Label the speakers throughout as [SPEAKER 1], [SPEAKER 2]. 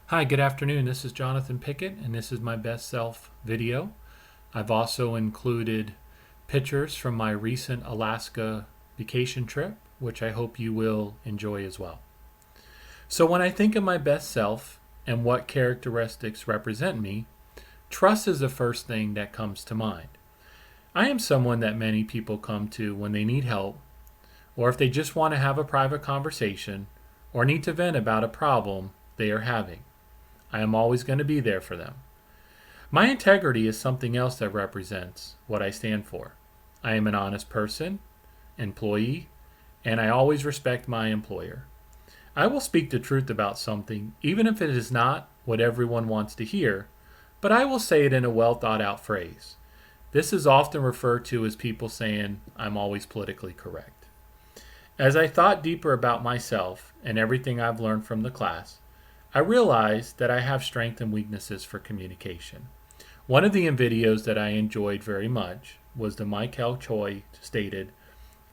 [SPEAKER 1] Hi, good afternoon. This is Jonathan Pickett, and this is my best self video. I've also included pictures from my recent Alaska vacation trip, which I hope you will enjoy as well. So, when I think of my best self and what characteristics represent me, trust is the first thing that comes to mind. I am someone that many people come to when they need help, or if they just want to have a private conversation, or need to vent about a problem they are having. I am always going to be there for them. My integrity is something else that represents what I stand for. I am an honest person, employee, and I always respect my employer. I will speak the truth about something, even if it is not what everyone wants to hear, but I will say it in a well thought out phrase. This is often referred to as people saying, I'm always politically correct. As I thought deeper about myself and everything I've learned from the class, I realized that I have strengths and weaknesses for communication. One of the videos that I enjoyed very much was the Michael Choi stated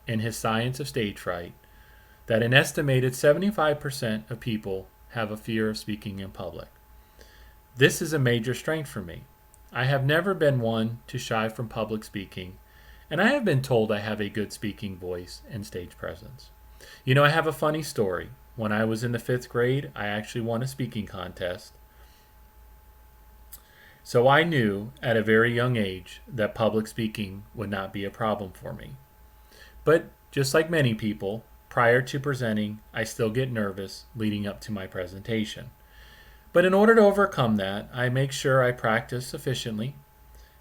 [SPEAKER 1] in his Science of Stage Fright that an estimated 75% of people have a fear of speaking in public. This is a major strength for me. I have never been one to shy from public speaking, and I have been told I have a good speaking voice and stage presence. I have a funny story. When I was in the fifth grade, I actually won a speaking contest. So I knew at a very young age that public speaking would not be a problem for me. But just like many people, prior to presenting, I still get nervous leading up to my presentation. But in order to overcome that, I make sure I practice sufficiently,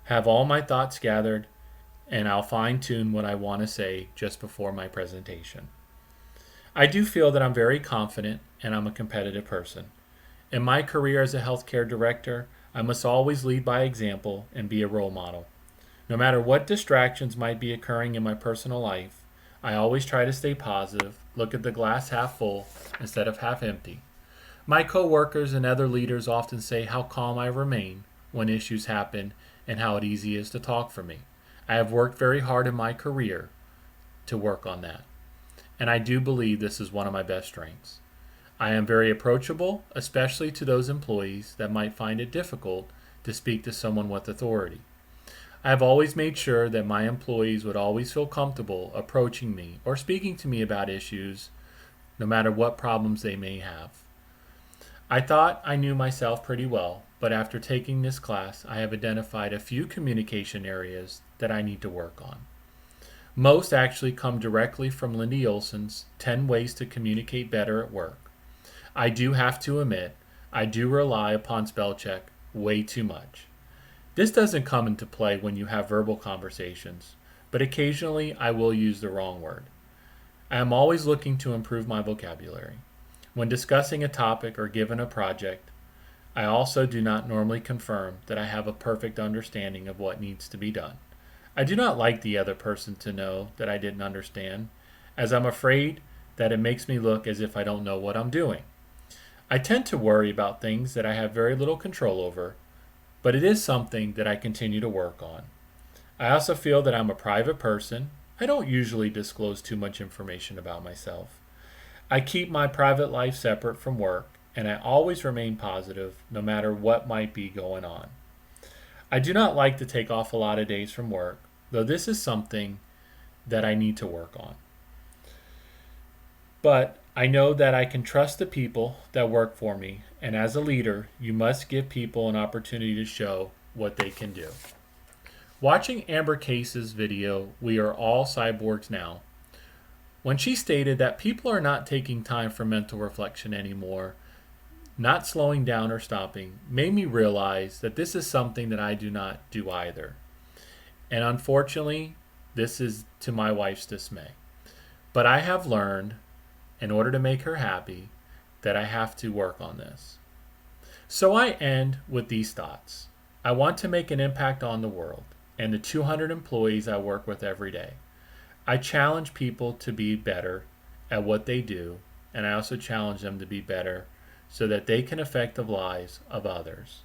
[SPEAKER 1] have all my thoughts gathered, and I'll fine tune what I want to say just before my presentation. I do feel that I'm very confident and I'm a competitive person. In my career as a healthcare director, I must always lead by example and be a role model. No matter what distractions might be occurring in my personal life, I always try to stay positive, look at the glass half full instead of half empty. My coworkers and other leaders often say how calm I remain when issues happen and how easy it is to talk for me. I have worked very hard in my career to work on that. And I do believe this is one of my best strengths. I am very approachable, especially to those employees that might find it difficult to speak to someone with authority. I have always made sure that my employees would always feel comfortable approaching me or speaking to me about issues, no matter what problems they may have. I thought I knew myself pretty well, but after taking this class, I have identified a few communication areas that I need to work on. Most actually come directly from Lindy Olson's 10 Ways to Communicate Better at Work. I do have to admit, I do rely upon spell check way too much. This doesn't come into play when you have verbal conversations, but occasionally I will use the wrong word. I am always looking to improve my vocabulary. When discussing a topic or given a project, I also do not normally confirm that I have a perfect understanding of what needs to be done. I do not like the other person to know that I didn't understand, as I'm afraid that it makes me look as if I don't know what I'm doing. I tend to worry about things that I have very little control over, but it is something that I continue to work on. I also feel that I'm a private person. I don't usually disclose too much information about myself. I keep my private life separate from work, and I always remain positive no matter what might be going on. I do not like to take off a lot of days from work, though this is something that I need to work on. But I know that I can trust the people that work for me, and as a leader, you must give people an opportunity to show what they can do. Watching Amber Case's video, We Are All Cyborgs Now, when she stated that people are not taking time for mental reflection anymore, not slowing down or stopping, made me realize that this is something that I do not do either. And unfortunately, this is to my wife's dismay. But I have learned, in order to make her happy, that I have to work on this. So I end with these thoughts. I want to make an impact on the world and the 200 employees I work with every day. I challenge people to be better at what they do, and I also challenge them to be better so that they can affect the lives of others.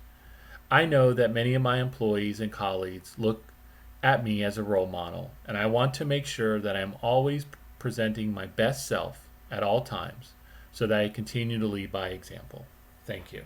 [SPEAKER 1] I know that many of my employees and colleagues look at me as a role model, and I want to make sure that I'm always presenting my best self at all times so that I continue to lead by example. Thank you.